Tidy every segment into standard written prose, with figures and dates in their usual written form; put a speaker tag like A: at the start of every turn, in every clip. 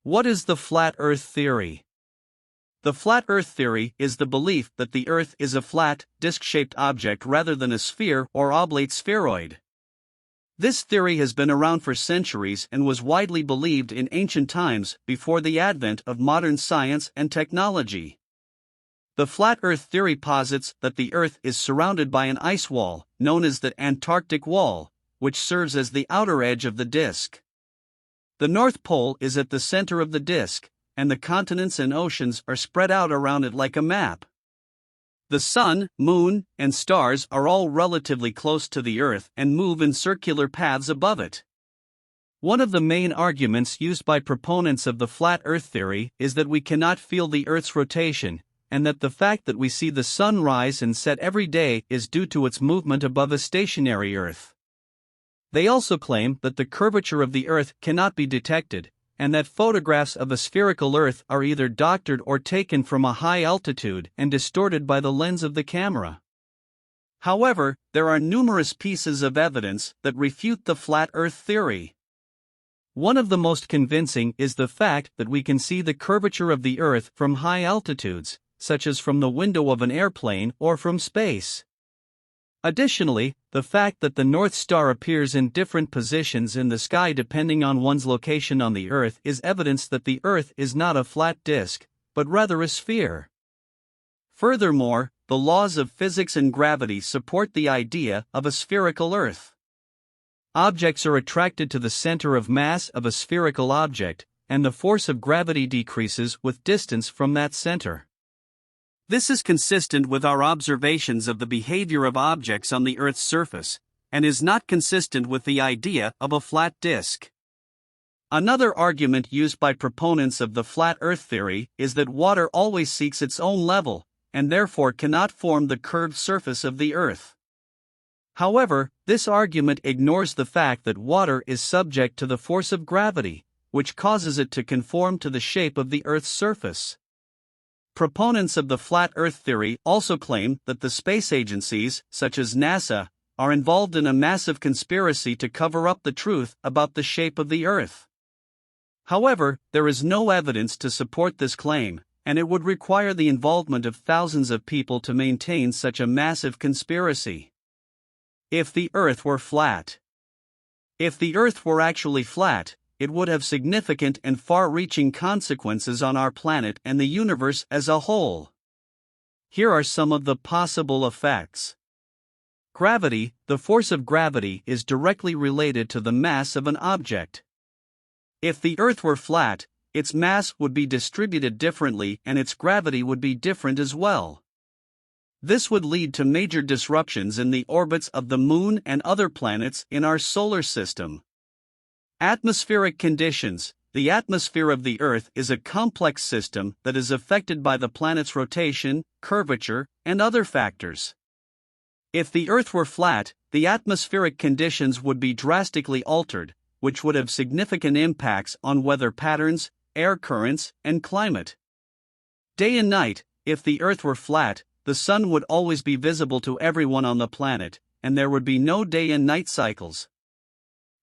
A: What is the flat Earth theory? The flat Earth theory is the belief that the Earth is a flat, disc-shaped object rather than a sphere or oblate spheroid. This theory has been around for centuries and was widely believed in ancient times before the advent of modern science and technology. The flat Earth theory posits that the Earth is surrounded by an ice wall, known as the Antarctic Wall, which serves as the outer edge of the disk. The North Pole is at the center of the disk, and the continents and oceans are spread out around it like a map. The Sun, Moon, and stars are all relatively close to the Earth and move in circular paths above it. One of the main arguments used by proponents of the flat Earth theory is that we cannot feel the Earth's rotation, and that the fact that we see the Sun rise and set every day is due to its movement above a stationary Earth. They also claim that the curvature of the Earth cannot be detected, and that photographs of a spherical Earth are either doctored or taken from a high altitude and distorted by the lens of the camera. However, there are numerous pieces of evidence that refute the flat Earth theory. One of the most convincing is the fact that we can see the curvature of the Earth from high altitudes, such as from the window of an airplane or from space. Additionally, the fact that the North Star appears in different positions in the sky depending on one's location on the Earth is evidence that the Earth is not a flat disk, but rather a sphere. Furthermore, the laws of physics and gravity support the idea of a spherical Earth. Objects are attracted to the center of mass of a spherical object, and the force of gravity decreases with distance from that center. This is consistent with our observations of the behavior of objects on the Earth's surface, and is not consistent with the idea of a flat disk. Another argument used by proponents of the flat Earth theory is that water always seeks its own level, and therefore cannot form the curved surface of the Earth. However, this argument ignores the fact that water is subject to the force of gravity, which causes it to conform to the shape of the Earth's surface. Proponents of the flat Earth theory also claim that the space agencies, such as NASA, are involved in a massive conspiracy to cover up the truth about the shape of the Earth. However, there is no evidence to support this claim, and it would require the involvement of thousands of people to maintain such a massive conspiracy. If the Earth were flat. If the Earth were actually flat, it would have significant and far-reaching consequences on our planet and the universe as a whole. Here are some of the possible effects. Gravity. The force of gravity is directly related to the mass of an object. If the Earth were flat, its mass would be distributed differently and its gravity would be different as well. This would lead to major disruptions in the orbits of the Moon and other planets in our solar system. Atmospheric conditions. The atmosphere of the Earth is a complex system that is affected by the planet's rotation, curvature, and other factors. If the Earth were flat, the atmospheric conditions would be drastically altered, which would have significant impacts on weather patterns, air currents, and climate. Day and night. If the Earth were flat, the sun would always be visible to everyone on the planet, and there would be no day and night cycles.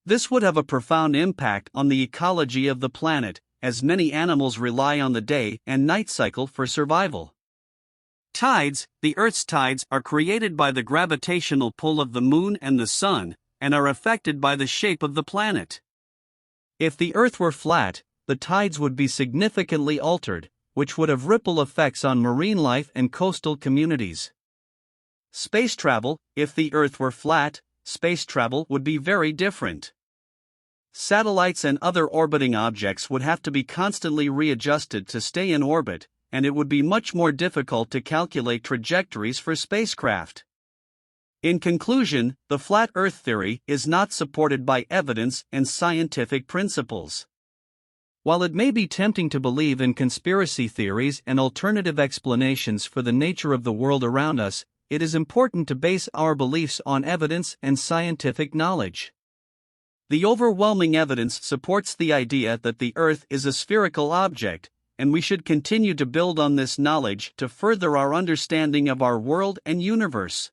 A: This would have a profound impact on the ecology of the planet, as many animals rely on the day and night cycle for survival. Tides. The Earth's tides are created by the gravitational pull of the Moon and the Sun, and are affected by the shape of the planet. If the Earth were flat, the tides would be significantly altered, which would have ripple effects on marine life and coastal communities. Space travel. If the Earth were flat, space travel would be very different. Satellites and other orbiting objects would have to be constantly readjusted to stay in orbit, and it would be much more difficult to calculate trajectories for spacecraft. In conclusion, the flat Earth theory is not supported by evidence and scientific principles. While it may be tempting to believe in conspiracy theories and alternative explanations for the nature of the world around us, it is important to base our beliefs on evidence and scientific knowledge. The overwhelming evidence supports the idea that the Earth is a spherical object, and we should continue to build on this knowledge to further our understanding of our world and universe.